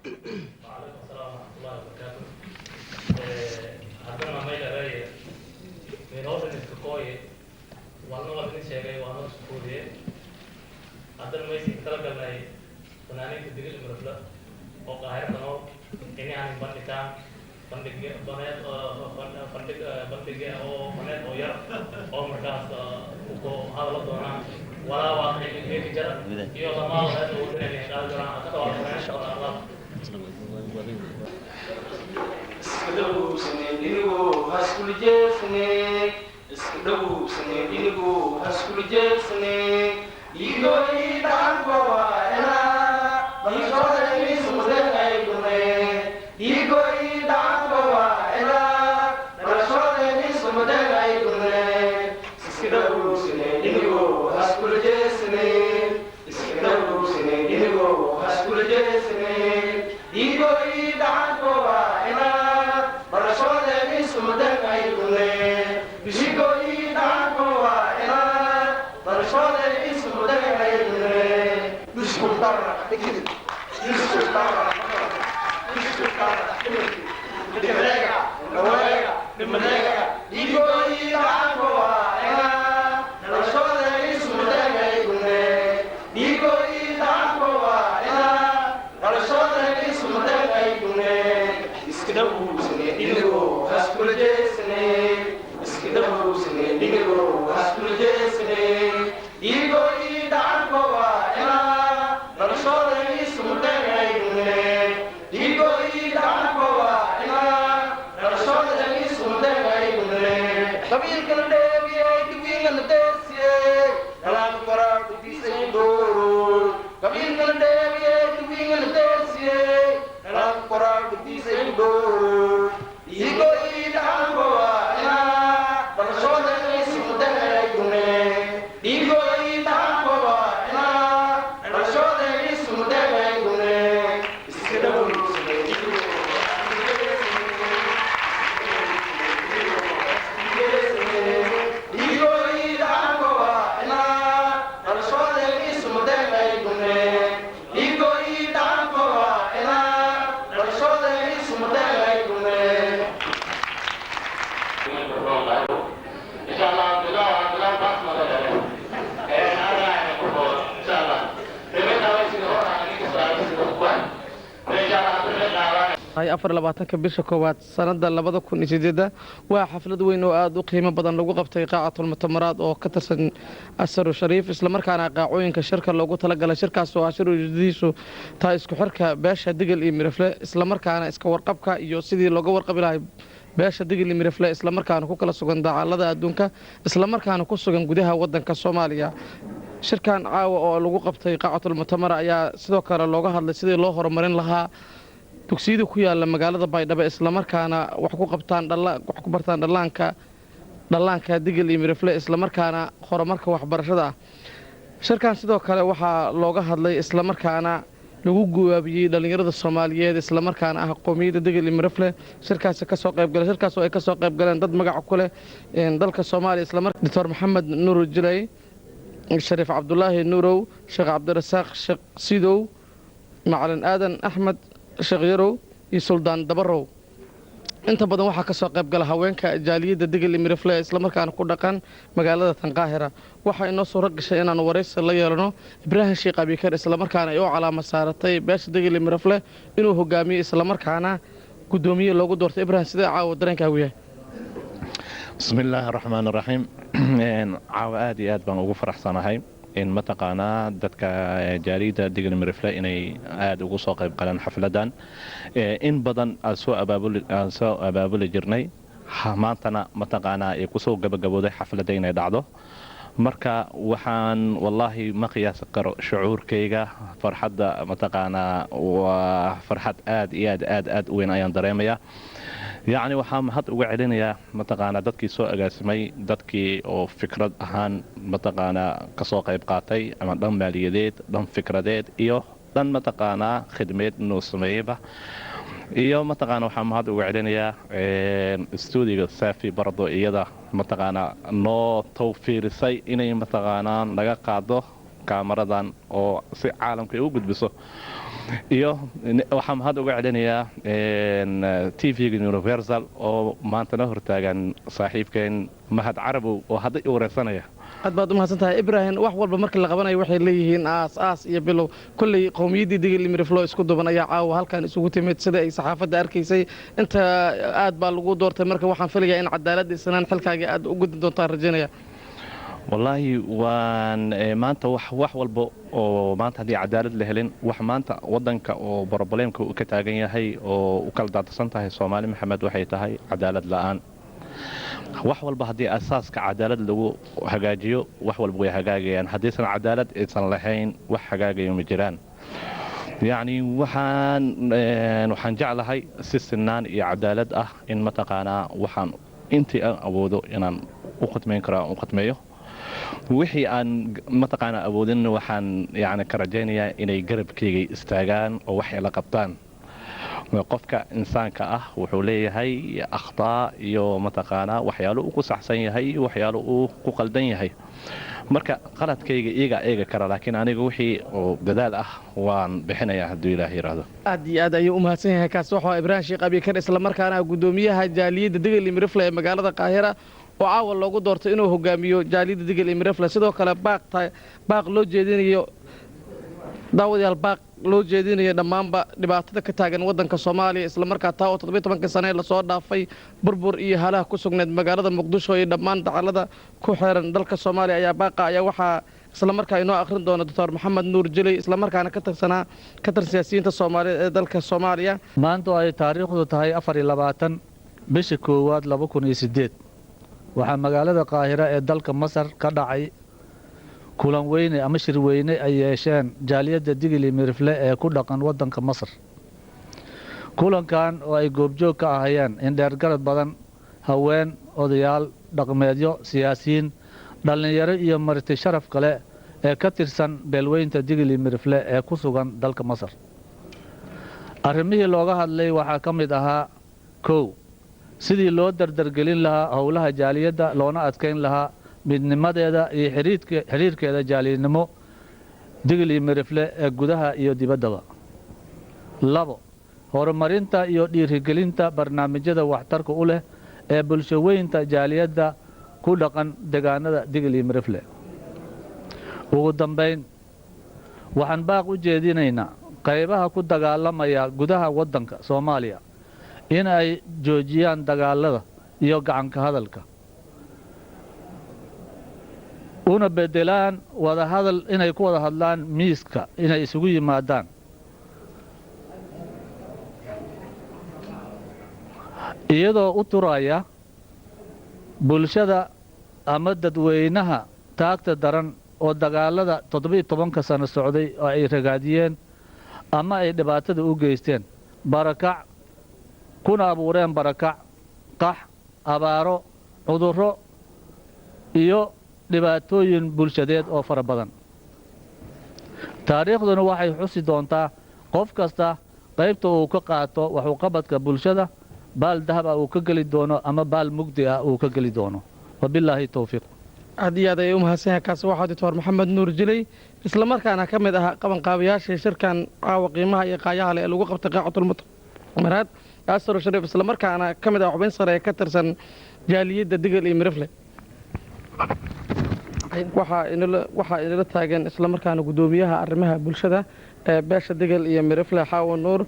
وعليكم السلام ورحمة الله وبركاته. haddana maylaray meeloodan iska kooye walna wadin sheegay waana isku koodiye haddana maysin kala galnay fanaaniinta digil mirafla oo qaahirtano inaan bandhigaan bandhig baneed oo baneed oo yar oo markaas ku hadala doonaan walaa waaqicin heegi jara iyo lamaa waxaad ugu dhinayeen qaal jiraan hadda waa fanaaniinta oo allah iskadhaw saneedinigu haskul jeesne iskadhaw saneedinigu haskul jeesne igoi dhaankowaena isoodenisumudegaydune igoi dhaankowaena darasoodenisumudegaydune iskadhaw saneedinigu haskul jeesne iskadhaw saneedinigu haskul jeesne igoi dhaankowaena afar labaatanka bisha koowaad sanada 2008 waa xaflad weyn oo aad u qiimo badan lagu qabtay qaacatul mutamaraad oo ka tirsan asar shariif isla markaana qaacooyinka shirka loogu talagalay shirkaas oo ashiradiisu taa isku xirka beesha digil iyo mirafle isla markaana iska warqabka iyo sidii looga warqabi lahay beesha digil iyo mirafle isla markaana ku kala sugan dacalada adduunka isla markaana ku sugan gudaha wadanka Soomaaliya shirkan caawa oo lagu qabtay qaacatul mutamara ayaa sidoo kale looga hadlay sidii loo horumarin lahaa dugsiyada ku yaala magaalada Baydhabo isla markaana wax ku bartaan dhallaanka digil iyo mirafle isla markaana horumarka waxbarashada shirkan sidoo kale waxa looga hadlay isla markaana lagu guwaabiyay dhalinyarada Soomaaliyeed isla markaana qoomiyadda digil iyo mirafle shirkaas ka soo qayb galay shirkaas oo ay ka soo qayb galeen dad magac ku leh dalka Soomaaliya isla markaana Dr. Maxamed Nuur Jilay Sharif Abdullaahi Nuurow Sheekh Cabdirasaaq Sheekh Sidow Macalin Aadan Axmed Sheekh Yarow iyo Suldaan Dabarow inta badan waxa ka soo qayb gala haweenka jaaliyada digil iyo mirafle isla markaana ku dhaqan magaalada Tanqaahira waxa inoo soo ragashay inaan wareysi la yeelano Ibrahim Sheekh Abikar isla markaana ay u calaamad saaratay beesha digil iyo mirafle inuu hogaamiyo isla markaana gudoomiye loogu doortay Ibrahim sida caawa dareenkaagu yahay بسم الله الرحمن الرحيم عواد aad baan ugu faraxsanahay in mataqaana dadka jaarida digil mirafle inay aad ugu soo qayb galaan xafladan in badan soo abaabuli jirnay maantana mataqaana ay ku soo gabagabooday xafladda inay dhacdo marka waxaan wallahi ma qiyaas karo shucuurkayga farxadda mataqaana waa farxad aad iyo aad weyn ayaan dareemayaa يعني waxaan had uga celinayaa mataqaana dadkii soo agaasimay dadkii oo fikrad ahaan mataqaana ka soo qayb qaatay ama dhan maaliyadeed dhan fikradeed iyo dhan mataqaana khidmeed noo sameeyba iyo mataqaana waxaan had uga celinayaa stuudiga Safi barado iyada mataqaana noo tawfiirisay inay mataqaana laga qaado kaamaradan oo si caalamka u gudbiso iyo waxaan mahad uga celinayaa TV-ga Universal oo maanta na hortaagan saaxiibkeen Mahad Carabow oo hadda i wareysanaya. aad baad u mahadsantahay Ibrahim. wax walba markii la qabanayo waxay leeyihiin aas iyo bilow. kulley qowmiyadii digil iyo miriflo isku duban ayaa caawa halkan isugu timid sida ay saxaafadda arkaysay. inta aad baa lagu doortay, marka waxaan filayaa in cadaaladda isnaan xilkaaga aad u gudin doontaan rajaynaya. wallaahi waan maanta wax walba oo maanta haddii cadaalad la helin wax maanta wadanka oo problemka uu ka taagan yahay oo u kala daadsan tahay Soomaali Maxamed waxay tahay cadaalad la'aan. wax walba haddii asaaska cadaalad lagu hagaajiyo wax walba way hagaagayaan. haddiisan cadaalad aysan lahayn wax hagaagayo ma jiraan. yacni waxaan jeclahay si sinaan iyo cadaalad ah in mataqaanaa waxaan intii aan awoodo inaan u khidmayn karo aan u khidmeeyo. wixii aan mataqaanaa awoodin waxaan yani ka rajaynayaa inay garabkayga istaagaan oo wax la qabtaan. qofka insaanka ah wuxuu leeyahay akhtaa iyo mataqaanaa waxyaalo uu ku saxsan yahay iyo waxyaalo uu ku qaldan yahay. marka qaladkayga iyaga kara, laakiin aniga wixii oo dadaal ah waan bixinayaa hadduu ilaahay yiraahdo. aad iyo aad ayuu u mahadsan yahay. kaas waxaa Ibrahim Sheekh Abikar isla markaana gudoomiyaha jaaliyadda digil iyo mirifle ee magaalada Qaahira oo caawa loogu doortay inuu hogaamiyo jaaliyadda digil iyo mirifle. sidoo kale baaq loo jeedinayo daawadayaal, baaq loo jeedinayo dhammaanba dhibaatada ka taagan wadanka Soomaaliya isla markaa taa oo 17 sano la soo dhaafay burbur iyo halaha ku sugnayd magaalada Muqdisho iyo dhammaan dacalada ku xeeran dalka Soomaaliya ayaa baaqa ayaa waxaa isla markaa inoo akhrin doona Dr. Maxamed Nuur Jilay isla markaana ka tirsan siyaasiyiinta Soomaaliyeed ee dalka Soomaaliya. maanta ay taariikhdu tahay 24 bisha 1 2008 waxaa magaalada Qaahira ee dalka Masar ka dhacay kulan weyne ama shir weyne ay yeesheen jaaliyadda digil iyo mirifle ee ku dhaqan wadanka Masar. kulankan oo ay goobjoog ka ahayeen indheergarad badan, haween, odayaal dhaqameedyo, siyaasiyiin, dhalinyaro iyo marti sharaf kale ee ka tirsan beelweynta digil iyo mirifle ee ku sugan dalka Masar. arrimihii looga hadlay waxaa ka mid ahaa 1 sidii loo dardargelin lahaa howlaha jaaliyadda loona adkeyn lahaa midnimadeeda iyo xiriirkeeda jaaliyadnimo digil iyo mirifle ee gudaha iyo dibaddaba. 2 horumarinta iyo dhiirigelinta barnaamijyada waxtarka u leh ee bulshaweynta jaaliyadda ku dhaqan deegaanada digil iyo mirifle. ugu dambayn waxaan baaq u jeedinaynaa qaybaha ku dagaalamaya gudaha wadanka Soomaaliya in ay joojiyaan dagaalada iyo gacanka hadalka, una bedelaan inay ku wada hadlaan miiska, inay isugu yimaadaan. iyadoo u turaya bulshada ama dadweynaha taagta daran oo dagaalada 17 sano socday oo ay ragaadiyeen ama ay dhibaatada u geysteen, barakac kuna abuureen barakac, qax, abaaro, cudurro iyo dhibaatooyin bulshadeed oo fara badan. taariikhduna waxay xusi doontaa qof kasta qaybta uu ka qaato wuxuu qabadka bulshada baal dahab uu ka geli doono ama baal mugdi ah uu ka geli doono. wabillahi tawfiiq. aad iyo aad ayuu u mahadsan yahay. kaas waxaa Dr. Maxamed Nuur Jilay isla markaana ka mid ah qabanqaabiyaasha shirkan caawa qiimaha iyo qaayaha leh ee lagu qabtay qaacatul mutamarat Asar Shariif isla markaana ka mid ah xubin sare ee ka tirsan jaaliyadda digil iyo mirifle. waxaa inala taagan isla markaana gudoomiyaha arrimaha bulshada ee beesha digil iyo mirifle Xaawo Nuur